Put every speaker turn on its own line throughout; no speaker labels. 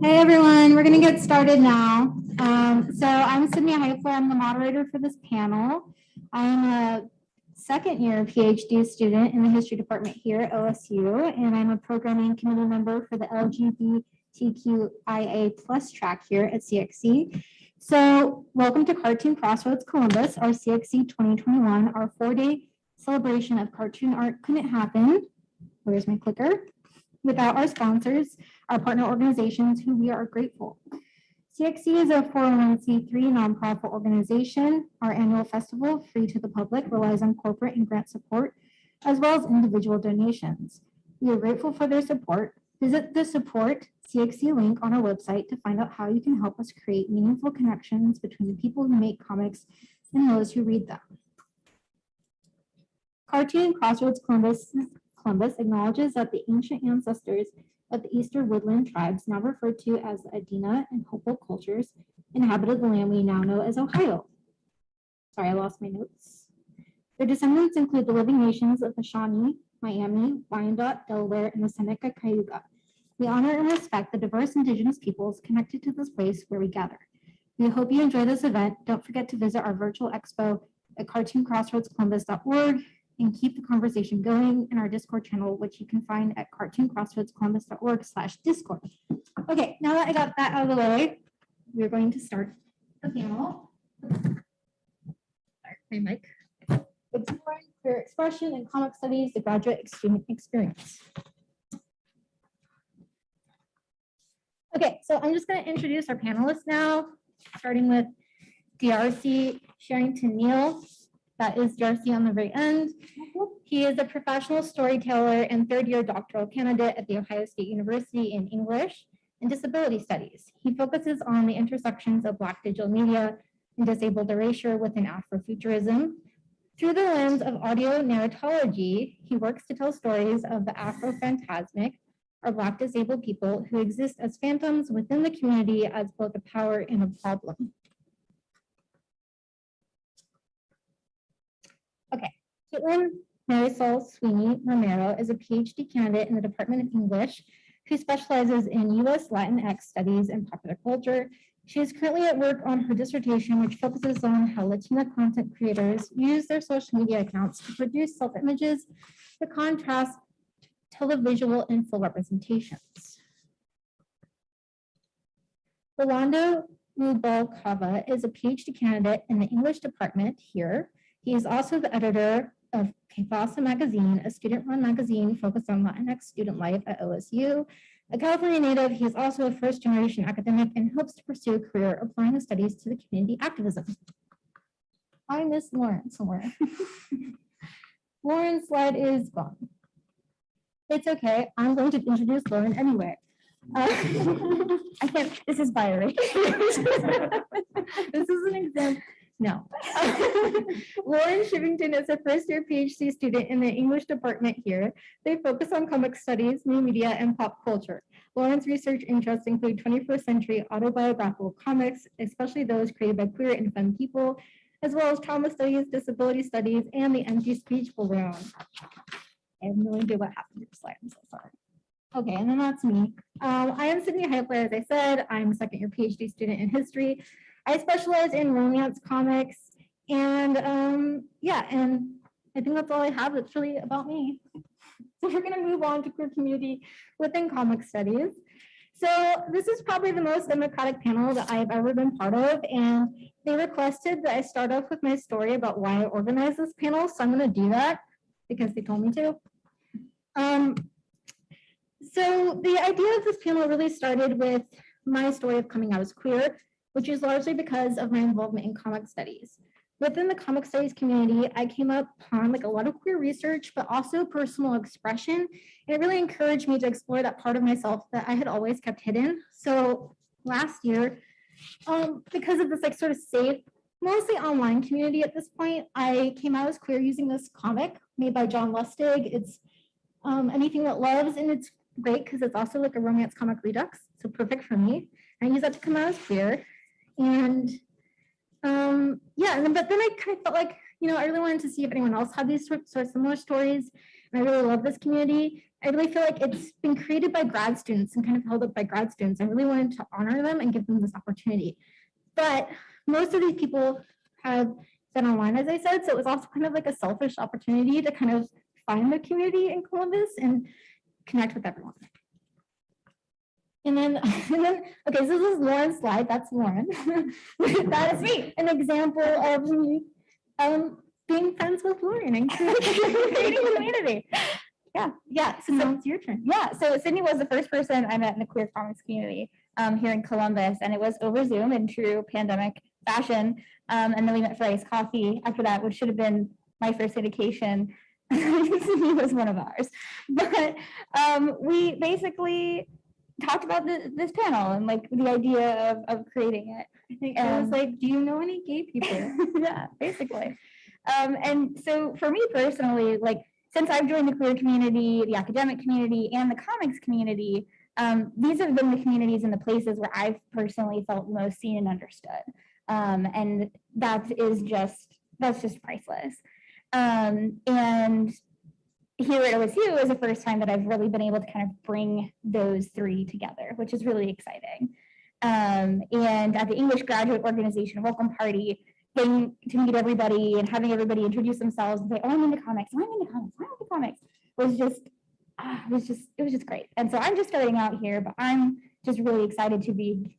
Hey everyone, we're going to get started now. So I'm Sydney Heifler. I'm the moderator for this panel. I'm a second year PhD student in the history department here at OSU, and I'm a programming committee member for the LGBTQIA plus track here at CXC. So welcome to Cartoon Crossroads Columbus, our CXC 2021. Our 4-day celebration of cartoon art couldn't happen. Where's my clicker? Without our sponsors, our partner organizations, who we are grateful. CXC is a 401c3 nonprofit organization. Our annual festival, free to the public, relies on corporate and grant support, as well as individual donations. We are grateful for their support. Visit the support CXC link on our website to find out how you can help us create meaningful connections between the people who make comics and those who read them. Cartoon Crossroads Columbus acknowledges that the ancient ancestors of the Eastern Woodland tribes, now referred to as the Adena and Hopewell cultures, inhabited the land we now know as Ohio. Sorry, I lost my notes. Their descendants include the living nations of the Shawnee, Miami, Wyandotte, Delaware, and the Seneca Cayuga. We honor and respect the diverse indigenous peoples connected to this place where we gather. We hope you enjoy this event. Don't forget to visit our virtual expo at cartooncrossroadscolumbus.org and keep the conversation going in our Discord channel, which you can find at cartooncrossroadscolumbus.org/Discord. Okay, now that I got that out of the way, we're going to start the panel. Sorry, my mic. Exploring queer expression and comic studies, the graduate student experience. Okay, so I'm just going to introduce our panelists now, starting with DRC Shivington Neal. That is Darcy on the very end. He is a professional storyteller and third-year doctoral candidate at The Ohio State University in English and Disability Studies. He focuses on the intersections of Black digital media and disabled erasure within Afrofuturism. Through the lens of audio narratology, he works to tell stories of the Afrophantasmic, or Black disabled people who exist as phantoms within the community as both a power and a problem. Okay, Caitlin Marisol Sweeney Romero is a PhD candidate in the Department of English who specializes in U.S. Latinx studies and popular culture. She is currently at work on her dissertation, which focuses on how Latina content creators use their social media accounts to produce self-images that contrast televisual and full representations. Rolando Rubalcava is a PhD candidate in the English department here. He is also the editor of Kefasa magazine, a student-run magazine focused on Latinx student life at OSU. A California native, he is also a first-generation academic and hopes to pursue a career applying his studies to the community activism. I miss Lauren somewhere. Lauren's slide is gone. It's okay, I'm going to introduce Lauren anyway. I can't, this is by right? This is an example. No. Lauren Shivington is a first-year PhD student in the English department here. They focus on comic studies, new media, and pop culture. Lauren's research interests include 21st century autobiographical comics, especially those created by queer and femme people, as well as trauma studies, disability studies, and the empty speech balloon. I have no idea what happened to the slide, I'm so sorry. Okay, and then that's me. I am Sydney Heifler, as I said. I'm a second-year PhD student in history. I specialize in romance comics, and yeah, and I think that's all I have that's really about me. So we're going to move on to queer community within comic studies. So this is probably the most democratic panel that I've ever been part of, and they requested that I start off with my story about why I organized this panel, so I'm going to do that because they told me to. So the idea of this panel really started with my story of coming out as queer, which is largely because of my involvement in comic studies. Within the comic studies community, I came upon like a lot of queer research, but also personal expression. And it really encouraged me to explore that part of myself that I had always kept hidden. So last year, because of this like sort of safe, mostly online community at this point, I came out as queer using this comic made by John Lustig. It's Anything That Loves, and it's great because it's also like a romance comic redux, so perfect for me. I use that to come out as queer. And yeah, but then I kind of felt like, you know, I really wanted to see if anyone else had these sort of similar stories. And I really love this community. I really feel like it's been created by grad students and kind of held up by grad students. I really wanted to honor them and give them this opportunity. But most of these people have been online, as I said, so it was also kind of like a selfish opportunity to kind of find the community in Columbus and connect with everyone. And then, okay, so this is Lauren's slide. That's Lauren. That is me, an example of me being friends with Lauren and creating a community. Yeah. So now it's your turn.
Yeah. So Sydney was the first person I met in the queer comics community here in Columbus, and it was over Zoom in true pandemic fashion. And then we met for iced coffee after that, which should have been my first indication. Sydney was one of ours, but we basically talked about this panel and like the idea of creating it.
I think it was like, do you know any gay people?
Yeah, basically. And so for me personally, like since I've joined the queer community, the academic community, and the comics community, these have been the communities and the places where I've personally felt most seen and understood. And that's just priceless. And here at OSU is the first time that I've really been able to kind of bring those three together, which is really exciting. And at the English Graduate Organization Welcome Party, getting to meet everybody and having everybody introduce themselves and say, oh, I'm into comics, oh, I'm into comics, I'm into comics, it was just great. And so I'm just starting out here, but I'm just really excited to be,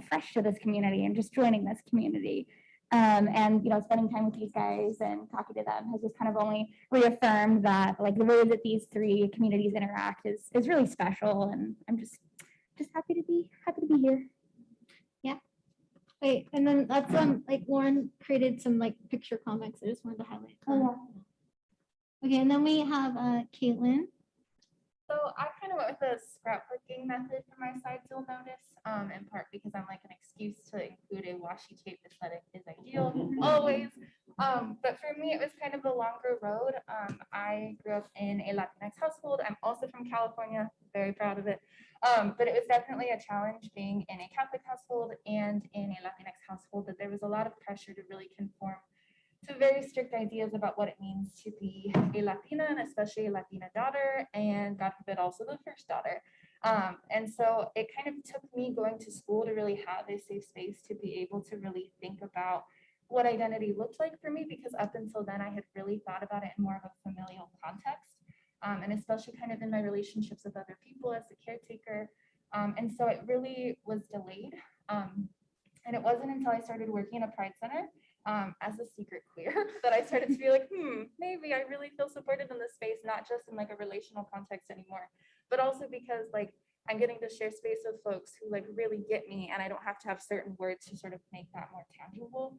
fresh to this community and just joining this community. And spending time with these guys and talking to them has just kind of only reaffirmed that like the way that these three communities interact is really special, and I'm just happy to be here.
Yeah. Wait, and then that's like Lauren created some like picture comics. I just wanted to highlight.
Oh,
yeah. Okay, and then we have Caitlin.
So I kind of went with a scrapbooking method for my sides, you'll notice, in part because I'm like an excuse to include a washi tape aesthetic is ideal, always. But for me, it was kind of a longer road. I grew up in a Latinx household. I'm also from California, very proud of it. But it was definitely a challenge being in a Catholic household and in a Latinx household, that there was a lot of pressure to really conform to very strict ideas about what it means to be a Latina, and especially a Latina daughter, and God forbid also the first daughter. And so it kind of took me going to school to really have a safe space to be able to really think about what identity looked like for me, because up until then I had really thought about it in more of a familial context, and especially kind of in my relationships with other people as a caretaker. And so it really was delayed. And it wasn't until I started working at a Pride Center as a secret queer that I started to be like, maybe I really feel supported in this space, not just in like a relational context anymore, but also because like I'm getting to share space with folks who like really get me, and I don't have to have certain words to sort of make that more tangible.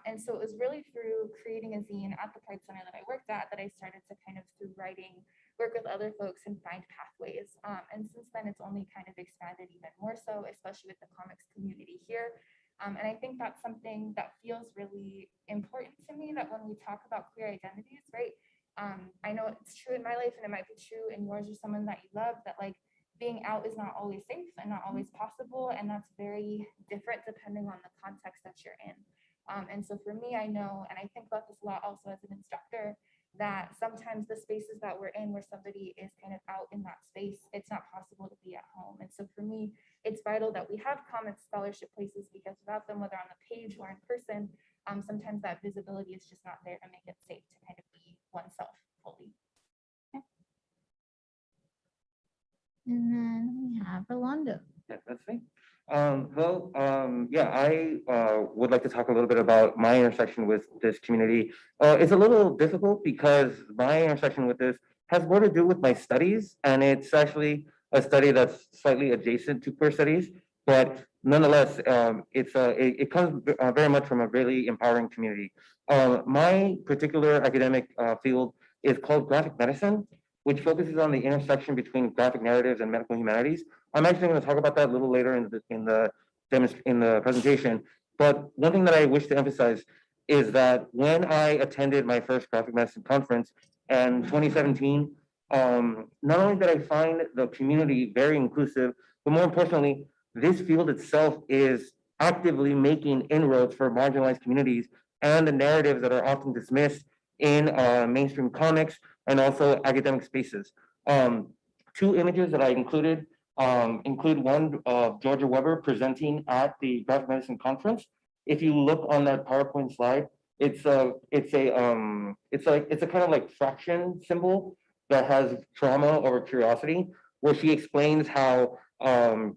And so it was really through creating a zine at the Pride Center that I worked at that I started to kind of, through writing, work with other folks and find pathways. And since then, it's only kind of expanded even more so, especially with the comics community here. And I think that's something that feels really important to me, that when we talk about queer identities, right? I know it's true in my life, and it might be true in yours or someone that you love, that like being out is not always safe and not always possible. And that's very different depending on the context that you're in. And so for me, I know, and I think about this a lot also as an instructor, that sometimes the spaces that we're in where somebody is kind of out in that space, it's not possible to be at home. And so for me, it's vital that we have comics scholarship places, because without them, whether on the page or in person, sometimes that visibility is just not there to make it safe to kind of be oneself fully.
Okay. And then we have Rolando.
Yeah, that's me. I would like to talk a little bit about my intersection with this community. It's a little difficult because my intersection with this has more to do with my studies, and it's actually a study that's slightly adjacent to queer studies, but nonetheless, it comes very much from a really empowering community. My particular academic field is called graphic medicine, which focuses on the intersection between graphic narratives and medical humanities. I'm actually going to talk about that a little later in the presentation. But one thing that I wish to emphasize is that when I attended my first graphic medicine conference in 2017, not only did I find the community very inclusive, but more importantly, this field itself is actively making inroads for marginalized communities and the narratives that are often dismissed in mainstream comics and also academic spaces. Two images that I included include one of Georgia Weber presenting at the Graphic Medicine Conference. If you look on that PowerPoint slide, it's a kind of like fraction symbol that has trauma over curiosity, where she explains how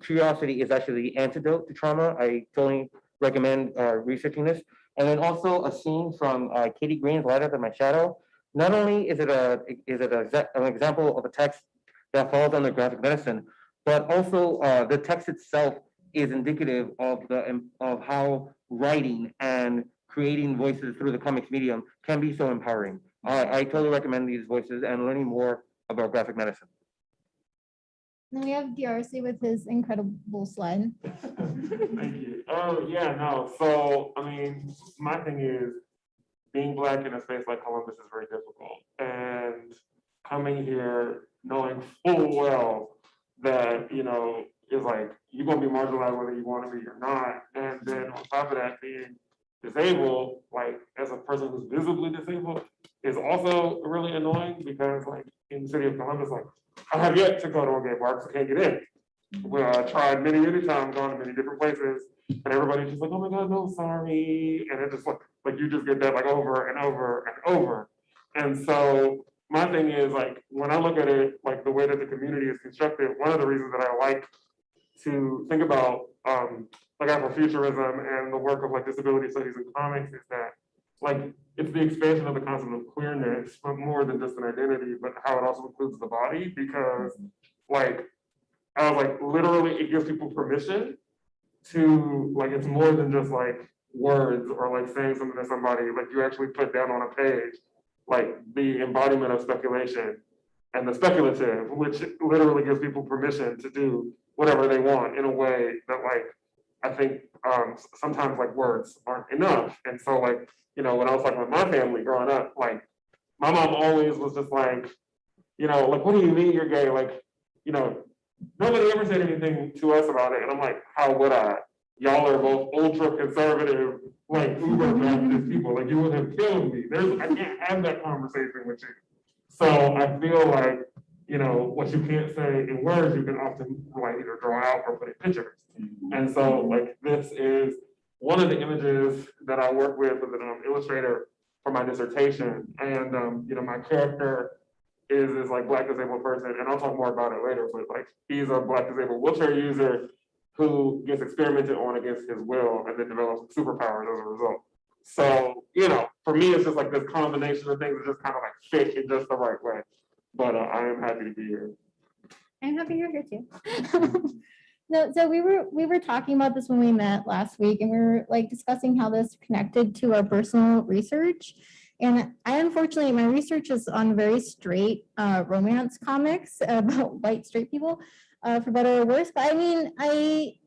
curiosity is actually the antidote to trauma. I totally recommend researching this. And then also a scene from Katie Green's Light Up in My Shadow. Not only is it an example of a text that falls under graphic medicine, but also the text itself is indicative of how writing and creating voices through the comics medium can be so empowering. I totally recommend these voices and learning more about graphic medicine.
Then we have DRC with his incredible slide.
Thank you. Oh, yeah, no. So, I mean, my thing is being Black in a space like Columbus is very difficult. And coming here knowing full well that, you know, it's like you're going to be marginalized whether you want to be or not. And then on top of that, being disabled, like as a person who's visibly disabled, is also really annoying because, like, in the city of Columbus, like, I have yet to go to a gay bar because I can't get in. Well, I tried many times, gone to many different places, and everybody's just like, oh my God, no, sorry. And it's just like you just get that like over and over and over. And so my thing is, like, when I look at it, like the way that the community is constructed, one of the reasons that I like to think about like Afrofuturism and the work of like disability studies and comics is that, like, it's the expansion of the concept of queerness, but more than just an identity, but how it also includes the body, because like, I was like, literally it gives people permission to, like, it's more than just like words or like saying something to somebody, like you actually put down on a page, like the embodiment of speculation and the speculative, which literally gives people permission to do whatever they want in a way that, like, I think sometimes like words aren't enough. And so, like, you know, when I was talking with my family growing up, like my mom always was just like, you know, like, what do you mean you're gay? Like, you know, nobody ever said anything to us about it. And I'm like, how would I? Y'all are both ultra conservative, like uber Baptist people. Like, you would have killed me. I can't have that conversation with you. So I feel like, you know, what you can't say in words, you can often like either draw out or put in pictures. And so, like, this is one of the images that I work with as an illustrator for my dissertation. And, you know, my character is like Black disabled person, and I'll talk more about it later, but like, he's a Black disabled wheelchair user who gets experimented on against his will and then develops superpowers as a result. So, you know, for me, it's just like this combination of things that just kind of like fit in just the right way. But I am happy to be here.
I'm happy you're here too. No, so we were talking about this when we met last week, and we were like discussing how this connected to our personal research. And I, unfortunately, my research is on very straight romance comics about white straight people, for better or worse. But I mean, I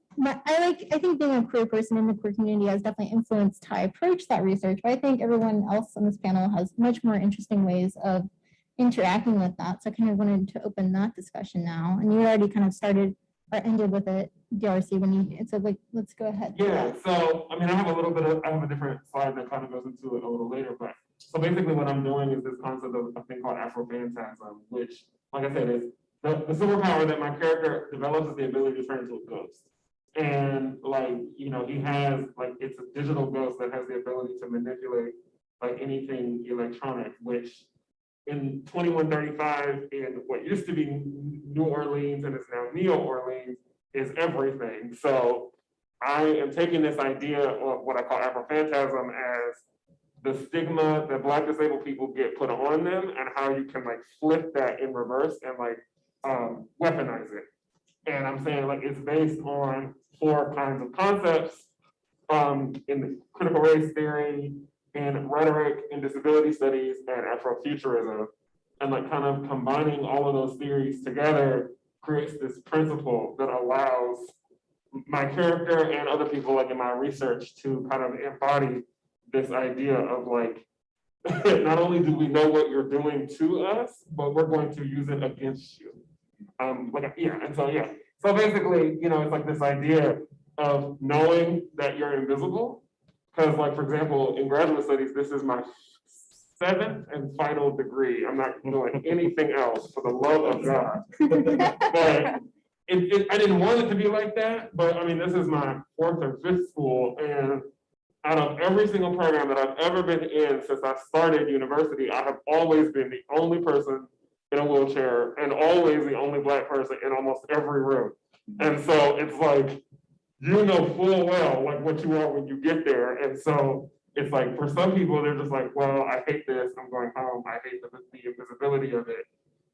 think being a queer person in the queer community has definitely influenced how I approach that research. But I think everyone else on this panel has much more interesting ways of interacting with that. So I kind of wanted to open that discussion now. And you already kind of started or ended with it, DRC, when you, so like, let's go ahead.
Yeah, so, I mean, I have a different slide that kind of goes into it a little later, but so basically what I'm doing is this concept of a thing called Afrophantasm, which, like I said, is the superpower that my character develops is the ability to turn into a ghost. And like, you know, he has, like, it's a digital ghost that has the ability to manipulate like anything electronic, which in 2135 in what used to be New Orleans and is now Neo Orleans is everything. So I am taking this idea of what I call Afrophantasm as the stigma that Black disabled people get put on them and how you can like flip that in reverse and like weaponize it. And I'm saying, like, it's based on 4 kinds of concepts in the critical race theory, in rhetoric, in disability studies, and Afrofuturism. And like kind of combining all of those theories together creates this principle that allows my character and other people like in my research to kind of embody this idea of like, not only do we know what you're doing to us, but we're going to use it against you. So basically, you know, it's like this idea of knowing that you're invisible. Because like, for example, in graduate studies, this is my seventh and final degree. I'm not doing anything else for the love of God. But I didn't want it to be like that, but I mean, this is my fourth or fifth school, and out of every single program that I've ever been in since I started university, I have always been the only person in a wheelchair and always the only Black person in almost every room. And so it's like, you know full well like what you are when you get there. And so it's like, for some people, they're just like, well, I hate this, I'm going home, I hate the invisibility of it.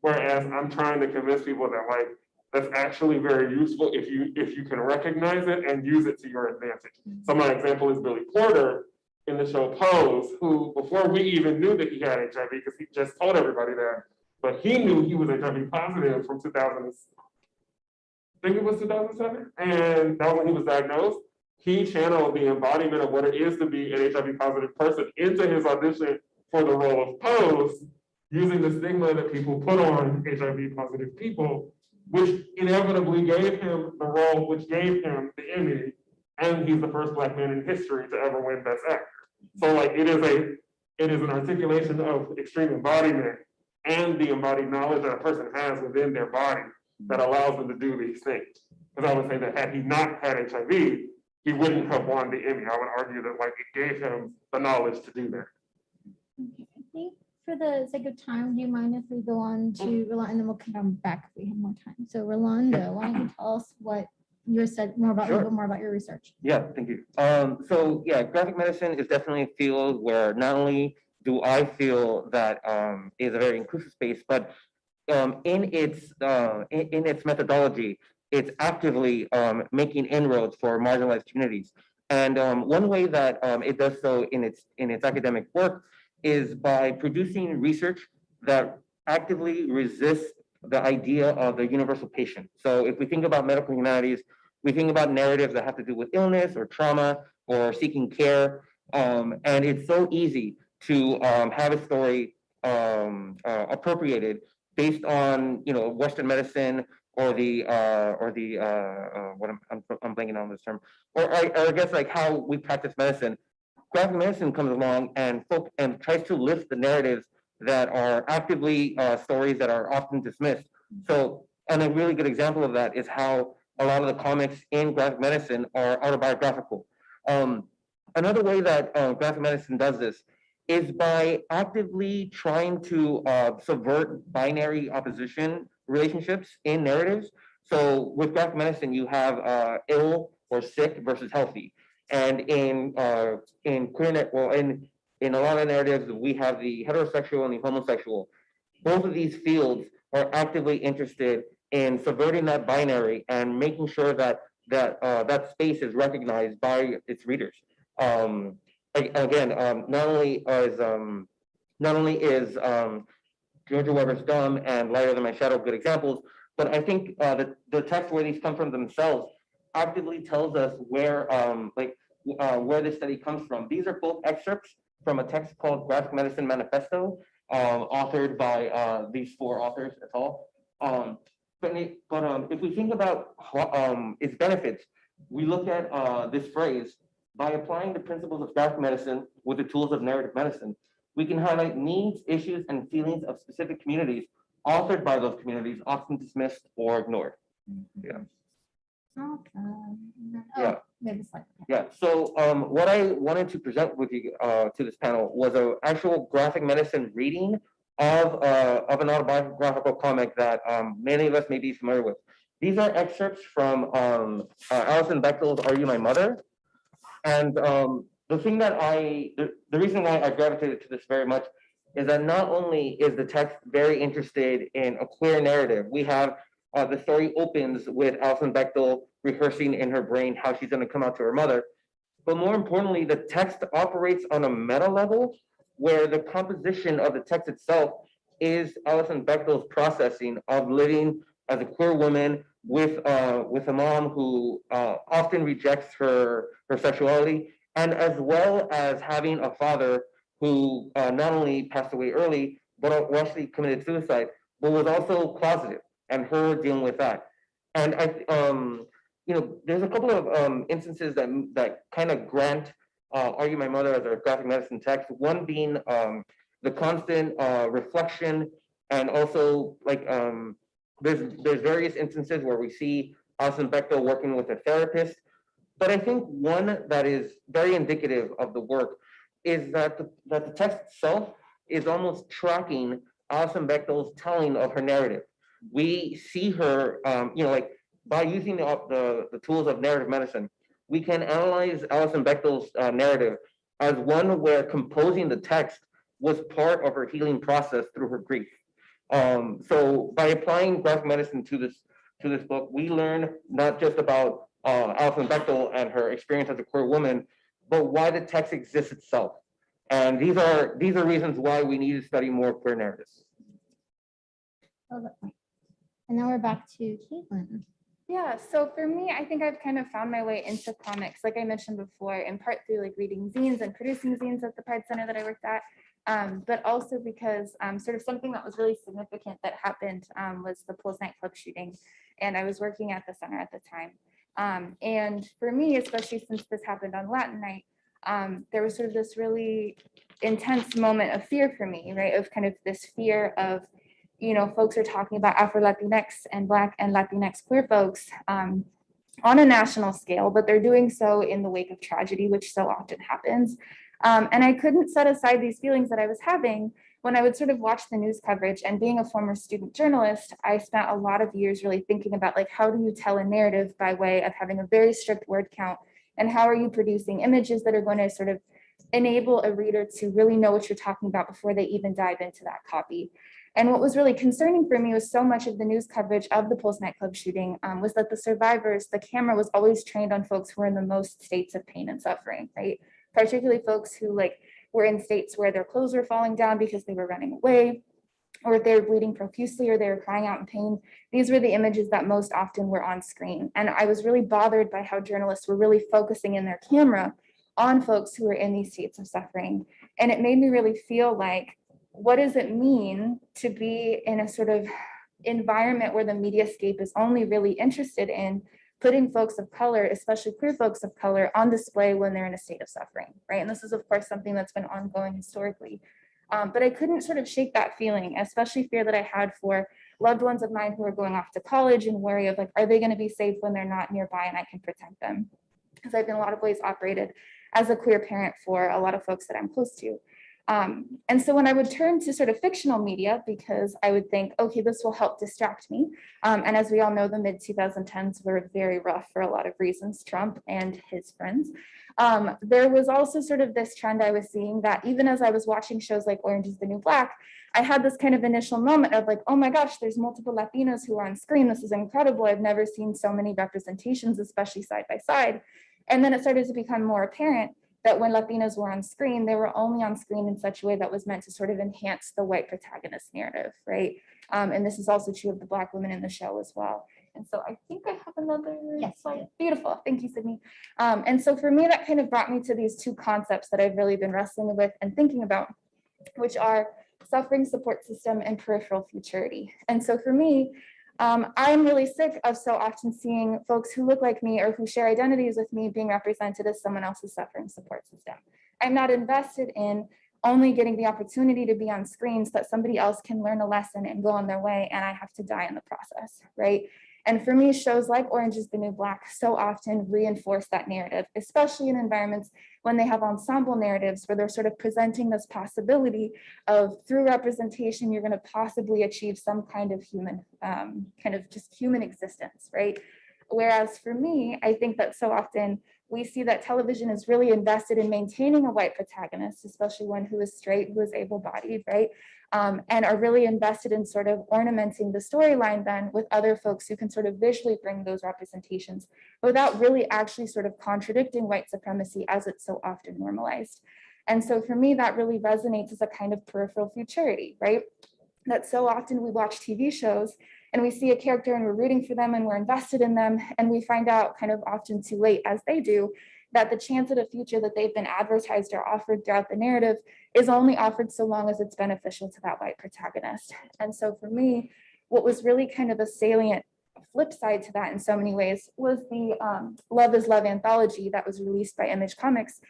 Whereas I'm trying to convince people that like, that's actually very useful if you can recognize it and use it to your advantage. So my example is Billy Porter in the show Pose, who before we even knew that he had HIV, because he just told everybody that, but he knew he was HIV positive from 2000, I think it was 2007, and that was when he was diagnosed. He channeled the embodiment of what it is to be an HIV positive person into his audition for the role of Pose, using the stigma that people put on HIV positive people, which inevitably gave him the role, which gave him the Emmy, and he's the first Black man in history to ever win Best Actor. So like it is an articulation of extreme embodiment and the embodied knowledge that a person has within their body that allows them to do these things. Because I would say that had he not had HIV, he wouldn't have won the Emmy. I would argue that like it gave him the knowledge to do that.
Okay, I think for the sake of time, do you mind if we go on to Rolando, and then we'll come back if we have more time. So Rolando, why don't you tell us what you said more about, a little bit more about your research?
Yeah, thank you. So yeah, graphic medicine is definitely a field where not only do I feel that is a very inclusive space, but in its methodology, it's actively making inroads for marginalized communities. And one way that it does so in its academic work is by producing research that actively resists the idea of the universal patient. So if we think about medical humanities, we think about narratives that have to do with illness or trauma or seeking care. And it's so easy to have a story appropriated based on Western medicine or what I'm blanking on this term, or I guess like how we practice medicine. Graphic medicine comes along and tries to lift the narratives that are actively stories that are often dismissed. So, and a really good example of that is how a lot of the comics in graphic medicine are autobiographical. Another way that graphic medicine does this is by actively trying to subvert binary opposition relationships in narratives. So with graphic medicine, you have ill or sick versus healthy. And in queer, in a lot of narratives, we have the heterosexual and the homosexual. Both of these fields are actively interested in subverting that binary and making sure that that space is recognized by its readers. Again, not only is Georgia Weber's Dumb and Lighter Than My Shadow good examples, but I think the text where these come from themselves actively tells us where this study comes from. These are both excerpts from a text called Graphic Medicine Manifesto, authored by these four authors et al. But if we think about its benefits, we look at this phrase: by applying the principles of graphic medicine with the tools of narrative medicine, we can highlight needs, issues, and feelings of specific communities authored by those communities, often dismissed or ignored. Yeah.
Yeah. Maybe slightly.
Yeah. So what I wanted to present with you to this panel was an actual graphic medicine reading of an autobiographical comic that many of us may be familiar with. These are excerpts from Alison Bechdel's "Are You My Mother?" And the thing that the reason why I gravitated to this very much is that not only is the text very interested in a queer narrative, we have the story opens with Alison Bechdel rehearsing in her brain how she's going to come out to her mother. But more importantly, the text operates on a meta level where the composition of the text itself is Alison Bechdel's processing of living as a queer woman with a mom who often rejects her sexuality, and as well as having a father who not only passed away early, but actually committed suicide, but was also closeted, and her dealing with that. And there's a couple of instances that kind of grant "Are You My Mother" as a graphic medicine text. One being the constant reflection, and also like there's various instances where we see Alison Bechdel working with a therapist. But I think one that is very indicative of the work is that that the text itself is almost tracking Alison Bechdel's telling of her narrative. We see her, like by using the tools of narrative medicine, we can analyze Alison Bechdel's narrative as one where composing the text was part of her healing process through her grief. So by applying graphic medicine to this book, we learn not just about Alison Bechdel and her experience as a queer woman, but why the text exists itself. And these are reasons why we need to study more queer narratives.
And now we're back to Caitlin.
Yeah, so for me, I think I've kind of found my way into comics, like I mentioned before, in part through like reading zines and producing zines at the Pride Center that I worked at, but also because sort of something that was really significant that happened was the Pulse nightclub shooting, and I was working at the center at the time. And for me, especially since this happened on Latin night, there was sort of this really intense moment of fear for me, right? Of kind of this fear of, folks are talking about Afro-Latinx and Black and Latinx queer folks on a national scale, but they're doing so in the wake of tragedy, which so often happens. And I couldn't set aside these feelings that I was having when I would sort of watch the news coverage. And being a former student journalist, I spent a lot of years really thinking about like, how do you tell a narrative by way of having a very strict word count? And how are you producing images that are going to sort of enable a reader to really know what you're talking about before they even dive into that copy? And what was really concerning for me was so much of the news coverage of the Pulse nightclub shooting was that the survivors, the camera was always trained on folks who were in the most states of pain and suffering, right? Particularly folks who were in states where their clothes were falling down because they were running away, or they were bleeding profusely, or they were crying out in pain. These were the images that most often were on screen. And I was really bothered by how journalists were really focusing in their camera on folks who were in these states of suffering. And it made me really feel like, what does it mean to be in a sort of environment where the mediascape is only really interested in putting folks of color, especially queer folks of color, on display when they're in a state of suffering, right? And this is, of course, something that's been ongoing historically. But I couldn't sort of shake that feeling, especially fear that I had for loved ones of mine who are going off to college, and worry of like, are they going to be safe when they're not nearby and I can protect them? Because I've in a lot of ways operated as a queer parent for a lot of folks that I'm close to. And so when I would turn to sort of fictional media, because I would think, okay, this will help distract me. And as we all know, the mid 2010s were very rough for a lot of reasons, Trump and his friends. There was also sort of this trend I was seeing that even as I was watching shows like Orange is the New Black, I had this kind of initial moment of like, oh my gosh, there's multiple Latinos who are on screen. This is incredible. I've never seen so many representations, especially side by side. And then it started to become more apparent that when Latinos were on screen, they were only on screen in such a way that was meant to sort of enhance the white protagonist narrative, right? And this is also true of the Black women in the show as well. And so I think I have another slide. Beautiful, thank you, Sydney. And so for me, that kind of brought me to these two concepts that I've really been wrestling with and thinking about, which are suffering support system and peripheral futurity. And so for me, I'm really sick of so often seeing folks who look like me or who share identities with me being represented as someone else's suffering support system. I'm not invested in only getting the opportunity to be on screen so that somebody else can learn a lesson and go on their way and I have to die in the process, right? And for me, shows like Orange is the New Black so often reinforce that narrative, especially in environments when they have ensemble narratives where they're sort of presenting this possibility of through representation, you're going to possibly achieve some kind of human, kind of just human existence, right? Whereas for me, I think that so often we see that television is really invested in maintaining a white protagonist, especially one who is straight, who is able-bodied, right? And are really invested in sort of ornamenting the storyline then with other folks who can sort of visually bring those representations without really actually sort of contradicting white supremacy as it's so often normalized. And so for me, that really resonates as a kind of peripheral futurity, right? That so often we watch TV shows and we see a character and we're rooting for them and we're invested in them. And we find out kind of often too late, as they do, that the chance at a future that they've been advertised or offered throughout the narrative is only offered so long as it's beneficial to that white protagonist. And so for me, what was really kind of a salient flip side to that in so many ways was the Love is Love anthology that was released by Image Comics.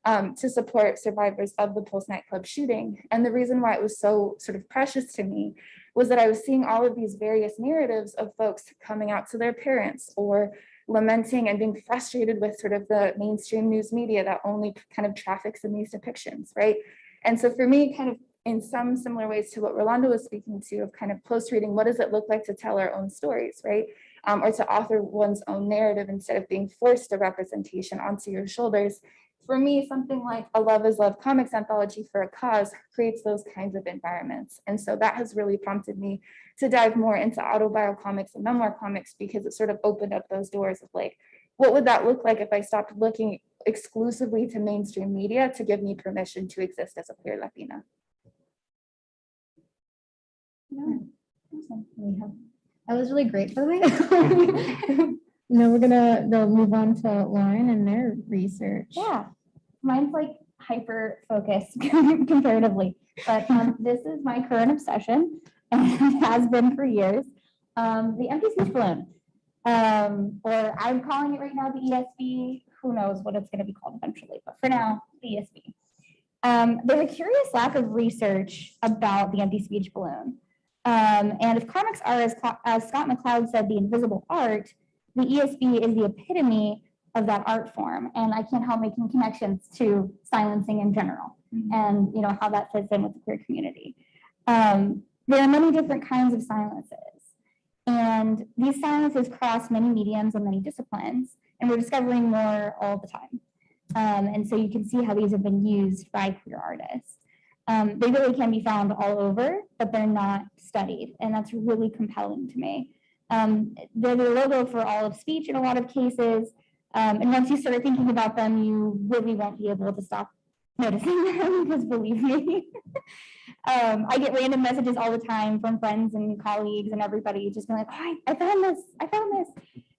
to support survivors of the Pulse nightclub shooting. And the reason why it was so sort of precious to me was that I was seeing all of these various narratives of folks coming out to their parents or lamenting and being frustrated with sort of the mainstream news media that only kind of traffics in these depictions, right? And so for me, kind of in some similar ways to what Rolando was speaking to, of kind of close reading, what does it look like to tell our own stories, right? Or to author one's own narrative instead of being forced a representation onto your shoulders. For me, something like a Love is Love comics anthology for a cause creates those kinds of environments. And so that has really prompted me to dive more into autobiographical comics and memoir comics, because it sort of opened up those doors of like, what would that look like if I stopped looking exclusively to mainstream media to give me permission to exist as a queer Latina?
That was really great, by the way. Now they'll move on to Lauren and their research.
Yeah, mine's like hyper focused comparatively, but this is my current obsession and has been for years. The empty speech balloon, or I'm calling it right now the ESB. Who knows what it's going to be called eventually, but for now, the ESB. There's a curious lack of research about the empty speech balloon. And if comics are, as Scott McCloud said, the invisible art, the ESB is the epitome of that art form. And I can't help making connections to silencing in general and how that fits in with the queer community. There are many different kinds of silences. And these silences cross many mediums and many disciplines, and we're discovering more all the time. And so you can see how these have been used by queer artists. They really can be found all over, but they're not studied, and that's really compelling to me. They're the logo for all of speech in a lot of cases, and once you start thinking about them, you really won't be able to stop noticing them, because believe me, I get random messages all the time from friends and colleagues and everybody just being like, oh, I found this.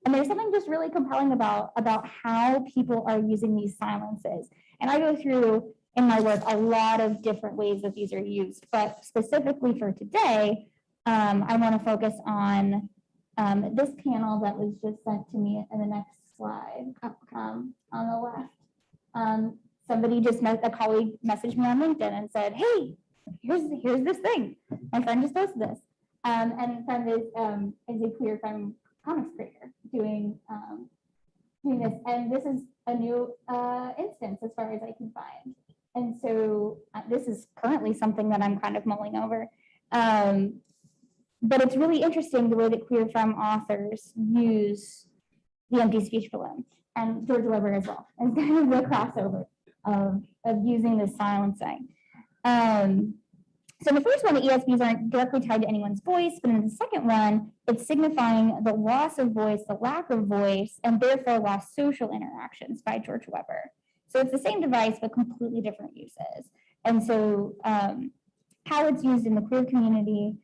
And there's something just really compelling about how people are using these silences. And I go through in my work a lot of different ways that these are used, but specifically for today, I want to focus on this panel that was just sent to me in the next slide on the left. Somebody just a colleague messaged me on LinkedIn and said, hey, here's this thing. My friend just posted this. And friend is a queer femme comics creator doing this. And this is a new instance as far as I can find. And so this is currently something that I'm kind of mulling over. But it's really interesting the way that queer femme authors use the empty speech balloon, and George Weber as well, and kind of the crossover of using this silencing. So the first one, the ESBs aren't directly tied to anyone's voice, but in the second one, it's signifying the loss of voice, the lack of voice, and therefore lost social interactions by George Weber. So it's the same device, but completely different uses. And so how it's used in the queer community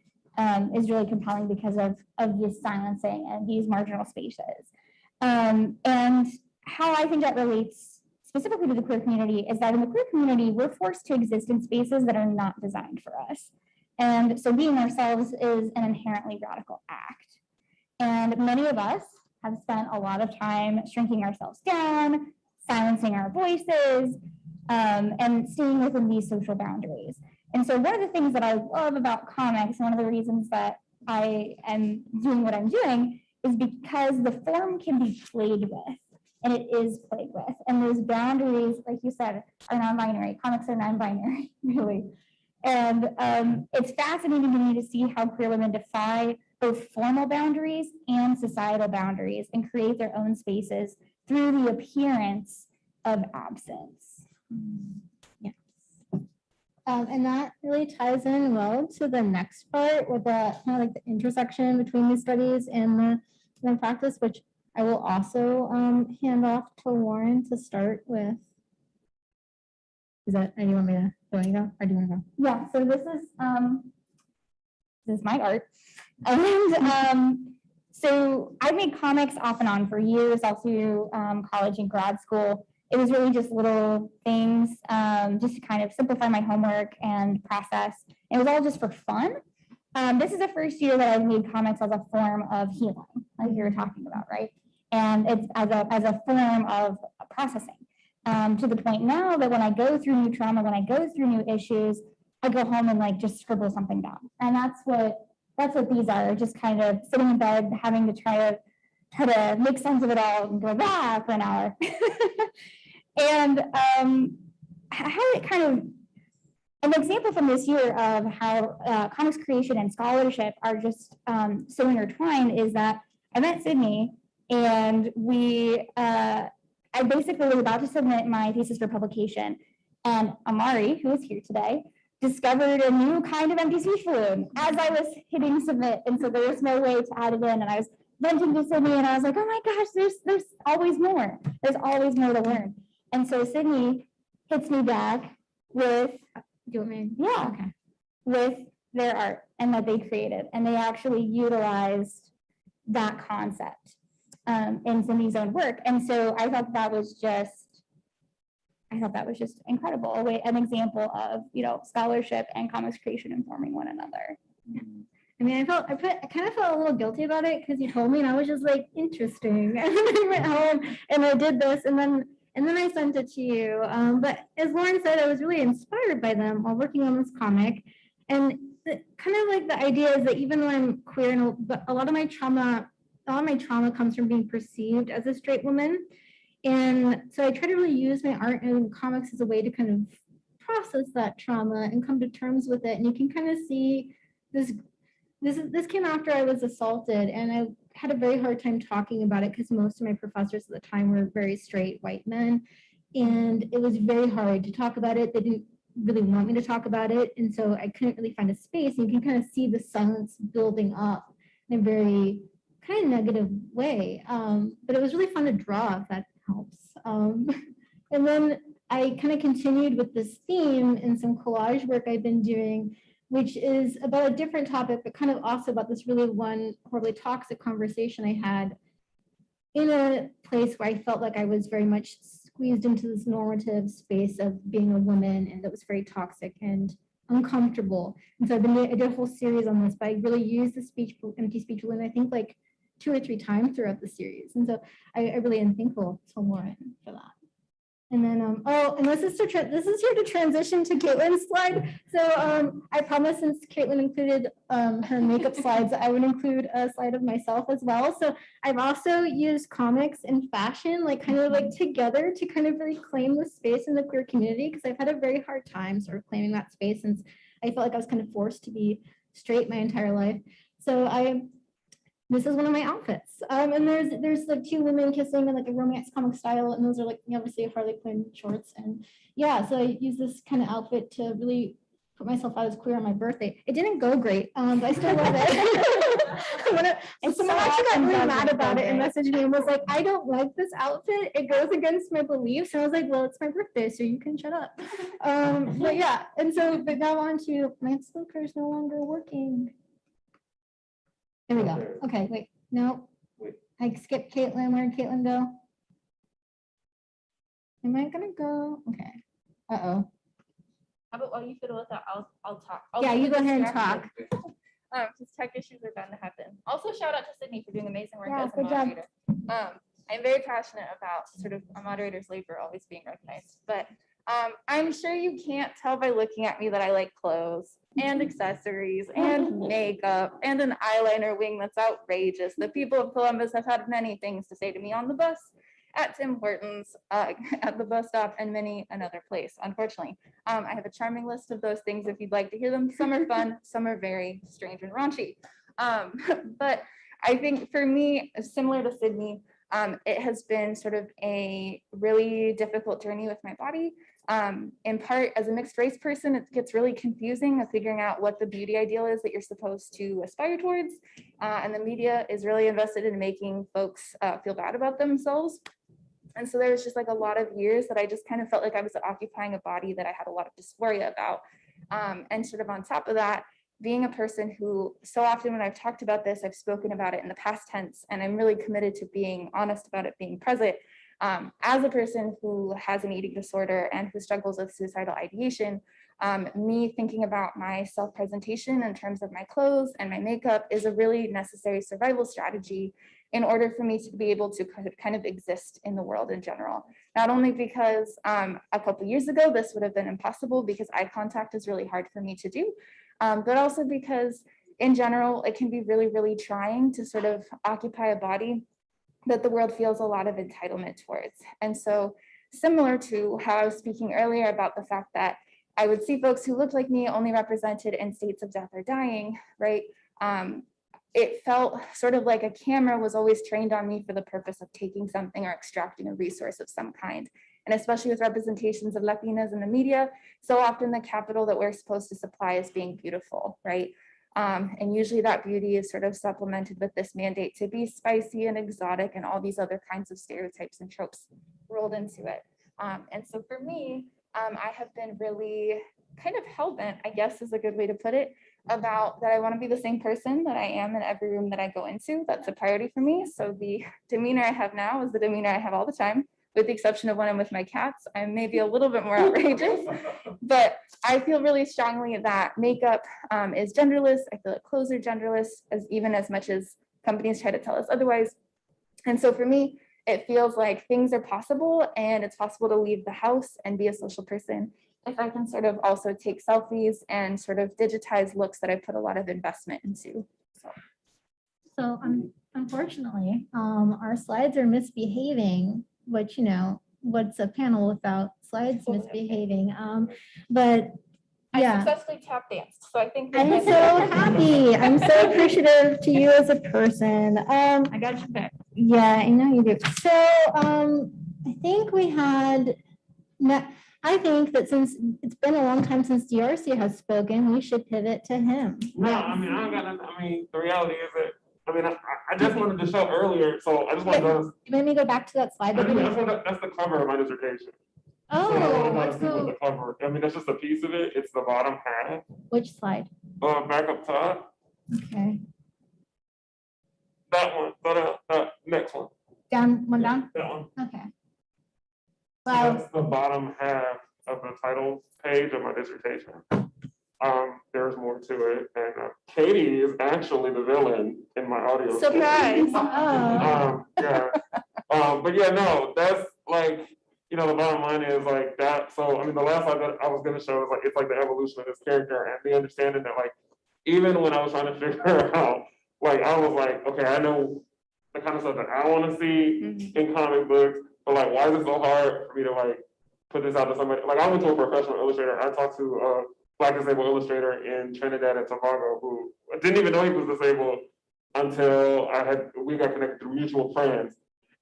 is really compelling because of this silencing and these marginal spaces. And how I think that relates specifically to the queer community is that in the queer community, we're forced to exist in spaces that are not designed for us. And so being ourselves is an inherently radical act. And many of us have spent a lot of time shrinking ourselves down, silencing our voices, and staying within these social boundaries. And so one of the things that I love about comics, one of the reasons that I am doing what I'm doing, is because the form can be played with, and it is played with. And those boundaries, like you said, are non-binary. Comics are non-binary, really. And it's fascinating to me to see how queer women defy both formal boundaries and societal boundaries and create their own spaces through the appearance of absence.
Yes. And that really ties in well to the next part with the kind of like the intersection between these studies and the practice, which I will also hand off to Lauren to start with. Is that, do you want me to go? Or do you want to go?
Yeah, so this is my art. And so I made comics off and on for years, all through college and grad school. It was really just little things just to kind of simplify my homework and process. It was all just for fun. This is the first year that I've made comics as a form of healing, like you were talking about, right? And it's as a form of processing. to the point now that when I go through new trauma, when I go through new issues, I go home and like just scribble something down. And that's what these are, just kind of sitting in bed, having to try to make sense of it all and go for an hour. And how it kind of, an example from this year of how comics creation and scholarship are just so intertwined is that I met Sydney and I basically was about to submit my thesis for publication, and Amari, who is here today, discovered a new kind of empty speech balloon as I was hitting submit, and so there was no way to add it in, and I was venting to Sydney, and I was like, oh my gosh, there's always more. There's always more to learn. And so Sydney hits me back with,
Okay.
with their art and that they created, and they actually utilized that concept in Cindy's own work. And so I thought that was just incredible, an example of, scholarship and comics creation informing one another.
I mean, I kind of felt a little guilty about it because you told me, and I was just like, interesting. And then I went home and I did this, and then I sent it to you. But as Lauren said, I was really inspired by them while working on this comic. And kind of like the idea is that even though I'm queer, and a lot of my trauma comes from being perceived as a straight woman. And so I try to really use my art and comics as a way to kind of process that trauma and come to terms with it. And you can kind of see this came after I was assaulted, and I had a very hard time talking about it because most of my professors at the time were very straight white men. And it was very hard to talk about it. They didn't really want me to talk about it. And so I couldn't really find a space. And you can kind of see the silence building up in a very kind of negative way. But it was really fun to draw, if that helps. And then I kind of continued with this theme in some collage work I've been doing, which is about a different topic, but kind of also about this really one horribly toxic conversation I had in a place where I felt like I was very much squeezed into this normative space of being a woman, and that was very toxic and uncomfortable. And so I did a whole series on this, but I really used the empty speech balloon, I think like 2 or 3 times throughout the series. And so I really am thankful to Lauren for that. And then, and this is here to transition to Caitlin's slide. So I promised, since Caitlin included her makeup slides, I would include a slide of myself as well. So I've also used comics and fashion, like kind of like together to kind of really claim the space in the queer community, because I've had a very hard time sort of claiming that space since I felt like I was kind of forced to be straight my entire life. So this is one of my outfits. And there's like 2 women kissing in like a romance comic style, and those are like obviously Harley Quinn shorts. And yeah, so I use this kind of outfit to really put myself out as queer on my birthday. It didn't go great, but I still love it. And someone actually got really mad about it and messaged me and was like, I don't like this outfit. It goes against my beliefs. And I was like, well, it's my birthday, so you can shut up. But yeah, and so, but now on to my slicker is no longer working. There we go. Okay, wait, no. I skipped Caitlin. Where did Caitlin go? Am I gonna go? Okay. Uh-oh.
How about while you fiddle with that, I'll talk.
Yeah, you go ahead and talk.
Because tech issues are bound to happen. Also, shout out to Sydney for doing amazing work
Yeah,
as a
good job.
moderator. I'm very passionate about sort of a moderator's labor always being recognized. But I'm sure you can't tell by looking at me that I like clothes and accessories and makeup and an eyeliner wing that's outrageous. The people of Columbus have had many things to say to me on the bus, at Tim Hortons, at the bus stop, and many another place, unfortunately. I have a charming list of those things if you'd like to hear them. Some are fun, some are very strange and raunchy. But I think for me, similar to Sydney, it has been sort of a really difficult journey with my body. In part, as a mixed race person, it gets really confusing of figuring out what the beauty ideal is that you're supposed to aspire towards. And the media is really invested in making folks feel bad about themselves. And so there was just like a lot of years that I just kind of felt like I was occupying a body that I had a lot of dysphoria about. And sort of on top of that, being a person who so often when I've talked about this, I've spoken about it in the past tense, and I'm really committed to being honest about it being present. As a person who has an eating disorder and who struggles with suicidal ideation, Me thinking about my self-presentation in terms of my clothes and my makeup is a really necessary survival strategy in order for me to be able to kind of exist in the world in general. Not only because a couple years ago, this would have been impossible because eye contact is really hard for me to do, but also because in general, it can be really, really trying to sort of occupy a body that the world feels a lot of entitlement towards. And so similar to how I was speaking earlier about the fact that I would see folks who looked like me only represented in states of death or dying, right? It felt sort of like a camera was always trained on me for the purpose of taking something or extracting a resource of some kind. And especially with representations of Latinas in the media, so often the capital that we're supposed to supply is being beautiful, right? And usually that beauty is sort of supplemented with this mandate to be spicy and exotic and all these other kinds of stereotypes and tropes rolled into it. And so for me, I have been really kind of hell-bent, I guess is a good way to put it, about that I want to be the same person that I am in every room that I go into. That's a priority for me. So the demeanor I have now is the demeanor I have all the time, with the exception of when I'm with my cats. I'm maybe a little bit more outrageous, but I feel really strongly that makeup is genderless. I feel like clothes are genderless, even as much as companies try to tell us otherwise. And so for me, it feels like things are possible, and it's possible to leave the house and be a social person if I can sort of also take selfies and sort of digitize looks that I put a lot of investment into.
So unfortunately, our slides are misbehaving, which, you know, what's a panel without slides misbehaving? But
I
yeah,
successfully tap danced, so I think
I'm so happy. I'm so appreciative to you as a person.
I got you back.
Yeah, I know you do. So I think we had, I think that since it's been a long time since DRC has spoken, we should pivot to him.
No, I mean, I don't got nothing. I mean, the reality is that, I mean, I just wanted to show earlier, so I just want to,
Let me go back to that slide. that we
that's
did.
that's the cover of my dissertation. So I
Oh,
want to see what
so
the cover, I mean, that's just a piece of it. It's the bottom half,
which slide?
back up top,
Okay,
that one, that next one.
down, one down?
That one.
Okay.
So
Wow,
that's the bottom half of the title page of my dissertation. There's more to it, and Katie is actually the villain in my audio.
surprise.
oh,
Yeah. But yeah, no, that's like, you know, the bottom line is like that. So, I mean, the last slide that I was going to show is like, it's like the evolution of this character and the understanding that like, even when I was trying to figure out, like, I was like, okay, I know the kind of stuff that I want to see in comic books, but like, why is it so hard for me to like put this out to somebody? Like, I went to a professional illustrator. I talked to a Black disabled illustrator in Trinidad and Tobago who didn't even know he was disabled until we got connected through mutual friends.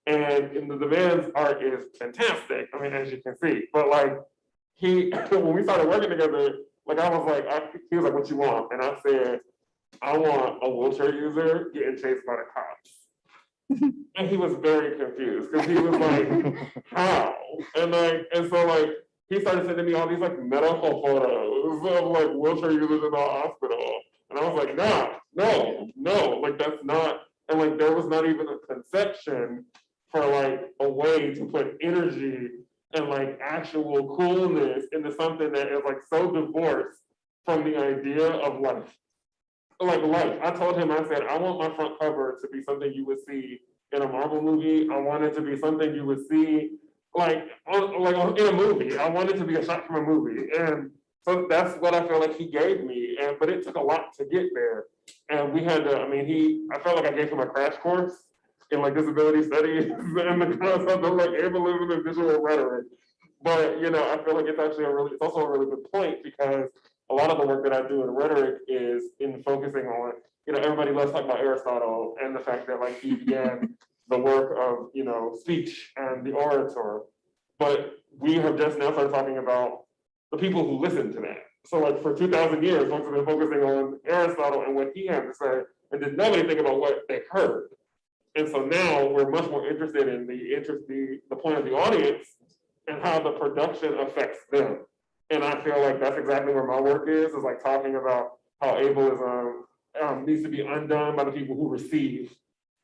And in the man's art is fantastic. I mean, as you can see, but like when we started working together, like I was like, he was like, "What you want?" And I said, "I want a wheelchair user getting chased by the cops." And he was very confused because he was like, "How?" And so like he started sending me all these like medical photos of like wheelchair users in the hospital, and I was like, no, like that's not. And like there was not even a conception for like a way to put energy and like actual coolness into something that is like so divorced from the idea of life. Like life. I told him, I said, I want my front cover to be something you would see in a Marvel movie. I want it to be something you would see like in a movie. I want it to be a shot from a movie. And so that's what I feel like he gave me. But it took a lot to get there. And we had to, I mean, I felt like I gave him a crash course in like disability studies and the concept of like ableism and visual rhetoric. But you know, I feel like it's actually it's also a really good point because a lot of the work that I do in rhetoric is in focusing on, you know, everybody loves talking about Aristotle and the fact that like he began the work of, you know, speech and the orator. But we have just now started talking about the people who listen to that. So like for 2,000 years, folks have been focusing on Aristotle and what he had to say and did not really think about what they heard. And so now we're much more interested in the point of the audience and how the production affects them. And I feel like that's exactly where my work is like talking about how ableism needs to be undone by the people who receive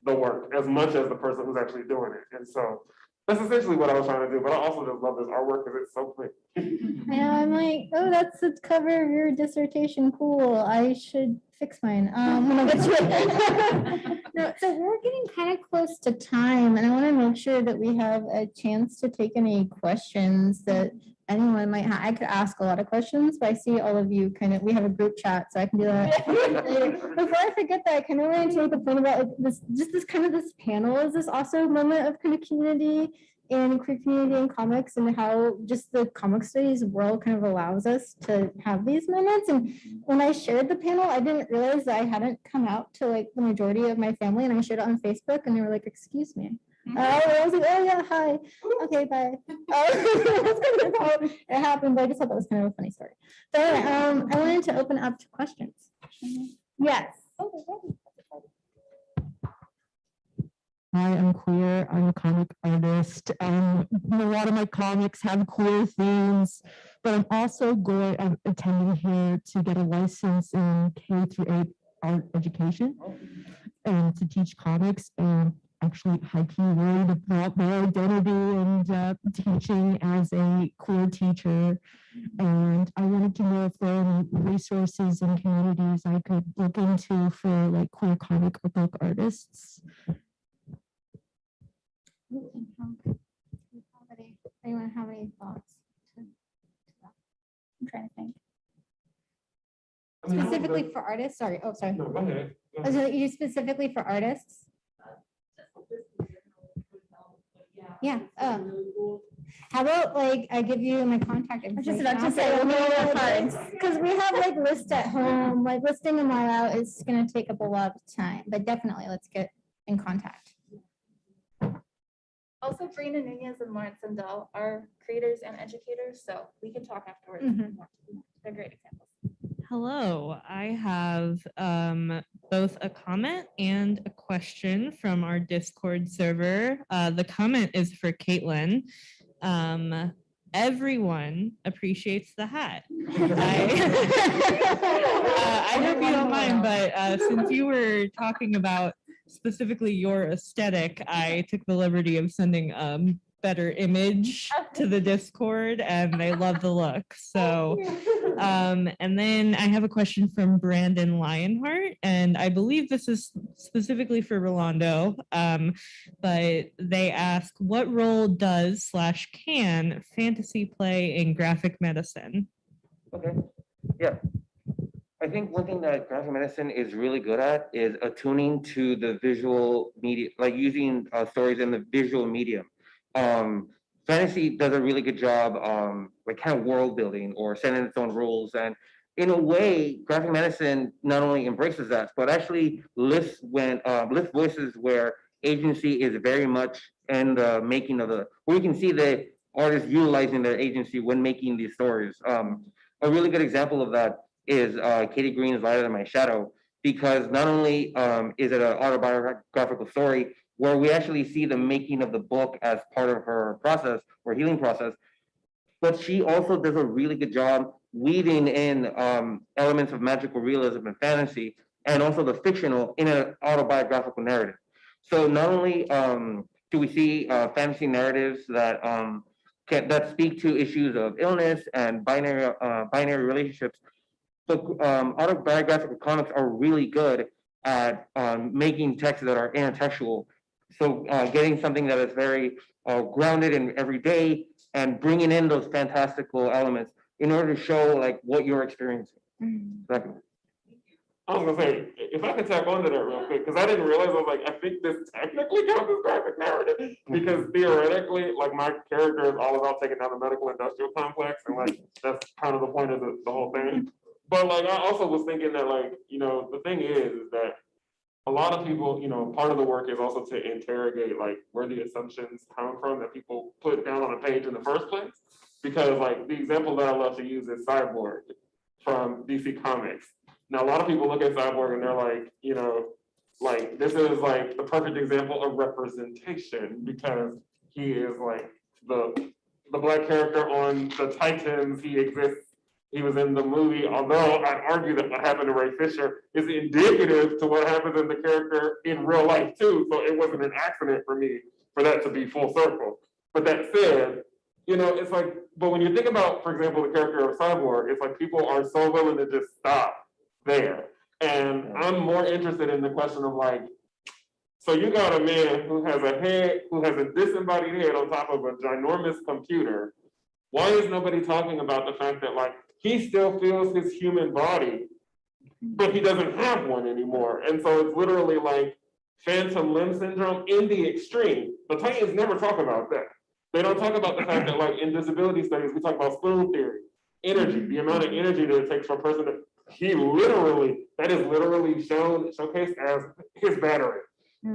the work as much as the person who's actually doing it. And so That's essentially what I was trying to do, but I also just love this artwork because it's so quick.
Yeah, I'm like, oh, that's the cover of your dissertation. Cool. I should fix mine. When I get to it. No, so we're getting kind of close to time, and I want to make sure that we have a chance to take any questions that anyone might have. I could ask a lot of questions, but I see all of you kind of, we have a group chat, so I can do that later. Before I forget that, I kind of want to make a point about like this, just this kind of this panel is this also a moment of kind of community in queer community and comics, and how just the comic studies world kind of allows us to have these moments. And when I shared the panel, I didn't realize that I hadn't come out to like the majority of my family, and I shared it on Facebook, and they were like, "Excuse me." I was like, "Oh yeah, hi, okay, bye." That's kind of how it happened, but I just thought that was kind of a funny story. So anyway, I wanted to open up to questions. Yes.
Hi, I'm queer. I'm a comic artist. A lot of my comics have queer themes, but I'm attending here to get a license in K through 8 art education and to teach comics, and actually high-key worried about my identity and teaching as a queer teacher. And I wanted to know if there are any resources and communities I could look into for like queer comic book artists.
Anyone have any thoughts?
I'm trying to think.
Specifically for artists? Sorry. Oh, sorry.
No, go ahead. Go
Was
ahead.
it you specifically for artists? Yeah. How about like I give you my contact
I was
information?
just about to say,
cards because we have like list at home. Like listing them all out is going to take up a lot of time, but definitely let's get in contact.
Also, Brina Nunez and Lawrence Sandell are creators and educators, so we can talk afterwards.
Mhm.
They're great examples.
Hello, I have both a comment and a question from our Discord server. The comment is for Caitlin. Everyone appreciates the hat. I hope you don't mind, but since you were talking about specifically your aesthetic, I took the liberty of sending better image to the Discord, and they love the look. So, and then I have a question from Brandon Lionheart, and I believe this is specifically for Rolando, but they ask, what role does / can fantasy play in graphic medicine?
Okay, yeah. I think one thing that graphic medicine is really good at is attuning to the visual media, like using stories in the visual medium. Fantasy does a really good job, like kind of world building or setting its own rules. And in a way, graphic medicine not only embraces that, but actually lifts voices where agency is very much in the making of where you can see the artists utilizing their agency when making these stories. A really good example of that is Katie Green's Lighter Than My Shadow, because not only is it an autobiographical story where we actually see the making of the book as part of her process or healing process, but she also does a really good job weaving in elements of magical realism and fantasy, and also the fictional in an autobiographical narrative. So not only do we see fantasy narratives that that speak to issues of illness and binary relationships, but autobiographical comics are really good at making texts that are intertextual. So getting something that is very grounded in everyday and bringing in those fantastical elements in order to show like what you're experiencing. Exactly.
I was gonna say, if I could tap onto that real quick, because I didn't realize, I was like, I think this technically counts as graphic narrative, because theoretically, like my character is all about taking down the medical industrial complex, and like, that's kind of the point of the whole thing. But like, I also was thinking that like, the thing is that a lot of people, part of the work is also to interrogate like where the assumptions come from that people put down on a page in the first place. Because like the example that I love to use is Cyborg from DC Comics. Now, a lot of people look at Cyborg and they're like, like this is like the perfect example of representation, because he is like the black character on the Titans. He exists. He was in the movie, although I'd argue that what happened to Ray Fisher is indicative to what happens in the character in real life too. So it wasn't an accident for me for that to be full circle. But that said, you know, it's like, but when you think about, for example, the character of Cyborg, it's like people are so willing to just stop there. And I'm more interested in the question of like, so you got a man who has a head, who has a disembodied head on top of a ginormous computer. Why is nobody talking about the fact that like, he still feels his human body, but he doesn't have one anymore. And so it's literally like phantom limb syndrome in the extreme. The Titans never talk about that. They don't talk about the fact that like in disability studies, we talk about spoon theory, energy, the amount of energy that it takes for a person to, that is literally showcased as his battery.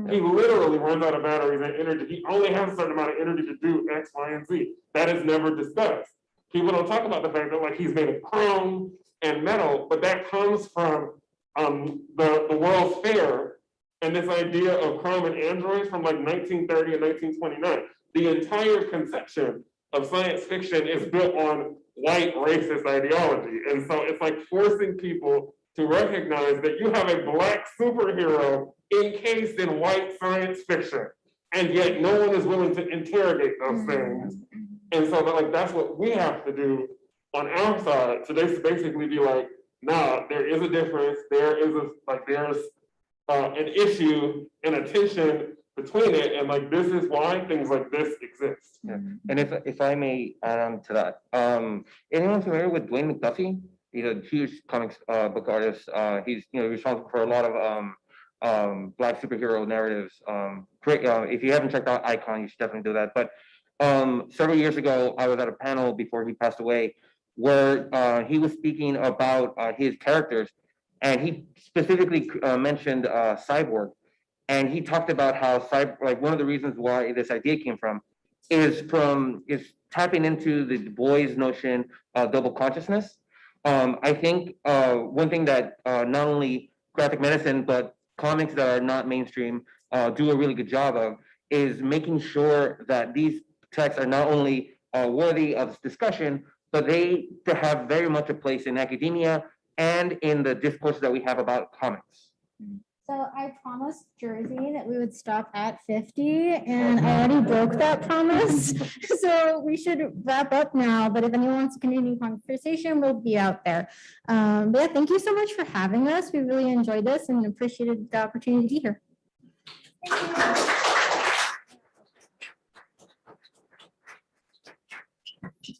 He literally runs out of batteries and energy. He only has a certain amount of energy to do X, Y, and Z. That is never discussed. People don't talk about the fact that like he's made of chrome and metal, but that comes from the World's Fair and this idea of chrome and androids from like 1930 and 1929. The entire conception of science fiction is built on white racist ideology. And so it's like forcing people to recognize that you have a Black superhero encased in white science fiction. And yet no one is willing to interrogate those things. And so like that's what we have to do on our side to basically be like, nah, there is a difference. There's an issue and a tension between it, and like this is why things like this exist.
Yeah. And if I may add on to that, anyone familiar with Dwayne Mcduffie? He's a huge comics book artist. He's responsible for a lot of Black superhero narratives. Great. If you haven't checked out Icon, you should definitely do that. But several years ago, I was at a panel before he passed away, where he was speaking about his characters, and he specifically mentioned Cyborg. And he talked about how one of the reasons why this idea came from is tapping into the Du Bois notion of double consciousness. I think one thing that not only graphic medicine, but comics that are not mainstream do a really good job of is making sure that these texts are not only worthy of discussion, but they have very much a place in academia and in the discourse that we have about comics.
So I promised Jersey that we would stop at 50, and I already broke that promise. So we should wrap up now, but if anyone wants to continue conversation, we'll be out there. But yeah, thank you so much for having us. We really enjoyed this and appreciated the opportunity to be here.
Thank you.